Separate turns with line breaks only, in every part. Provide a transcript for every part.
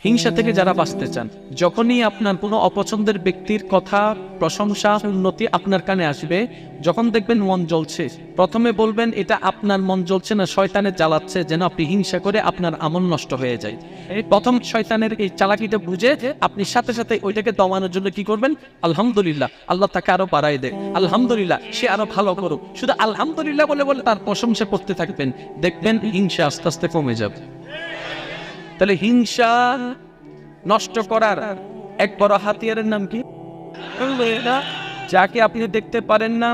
হিংসা থেকে যারা বাঁচতে চান, যখনই আপনার কোনো অপছন্দের ব্যক্তির কথা, প্রশংসা, উন্নতি আপনার কানে আসবে, যখন দেখবেন মন জ্বলছে, প্রথমে বলবেন এটা আপনার মন জ্বলছে না, শয়তানের জ্বালাচ্ছে যেন আপনি হিংসা করে আপনার আমল নষ্ট হয়ে যায়। এই প্রথম শয়তানের এই চালাকিটা বুঝে আপনি সাথে সাথে ওইটাকে দমানোর জন্য কি করবেন? আলহামদুলিল্লাহ, আল্লাহ তাকে আরো বাড়াই দেয়, আলহামদুলিল্লাহ সে আরো ভালো করুক, শুধু আলহামদুলিল্লাহ বলে বলে তার প্রশংসা করতে থাকবেন, দেখবেন হিংসা আস্তে আস্তে কমে যাবে। তাহলে হিংসা নষ্ট করার এক বড় হাতিয়ারের নাম কি? যাকে আপনি দেখতে পারেন না,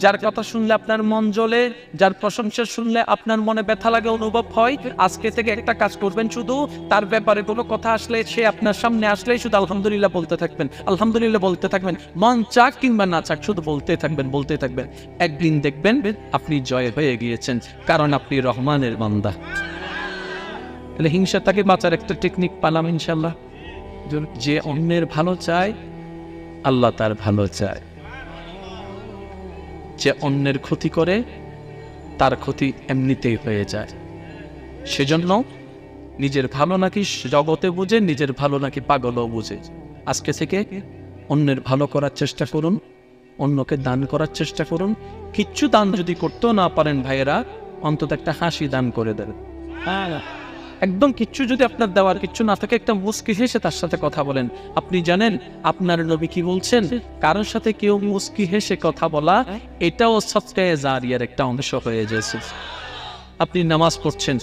যার কথা শুনলে আপনার মন জ্বলে, যার প্রশংসা শুনলে আপনার মনে ব্যথা লাগে, অনুভব হয়, আজকে থেকে একটা কাজ করবেন, শুধু তার ব্যাপারে কোনো কথা আসলে, সে আপনার সামনে আসলেই শুধু আলহামদুলিল্লাহ বলতে থাকবেন, আলহামদুলিল্লাহ বলতে থাকবেন, মন চাক কিংবা না চাক শুধু বলতে থাকবেন, বলতে থাকবেন। একদিন দেখবেন আপনি জয় হয়ে গিয়েছেন, কারণ আপনি রহমানের বান্দা। তাহলে হিংসা থেকে বাঁচার একটা টেকনিক পালাম ইনশাল্লাহ। যে অন্যের ভালো চায়, আল্লাহ তার ভালো চায়। যে অন্যের ক্ষতি করে, তার ক্ষতি এমনিতেই হয়ে যায়। সেজন্য নিজের ভালো নাকি জগতে বুঝে, নিজের ভালো নাকি পাগলও বুঝে। আজকে থেকে অন্যের ভালো করার চেষ্টা করুন, অন্যকে দান করার চেষ্টা করুন। কিচ্ছু দান যদি করতেও না পারেন ভাইয়েরা, অন্তত একটা হাসি দান করে দেন। একদম কিচ্ছু যদি আপনার দেওয়ার কিচ্ছু না থাকে, একটা মুস্কি হেসে তার সাথে কথা বলেন। আপনি জানেন আপনার নবী কি বলছেন? কারোর সাথে কেউ মুস্কি হেসে কথা বলা, এটাও সদকায়ে জারিয়ার একটা অংশ হয়ে যাচ্ছে। আপনি নামাজ পড়ছেন,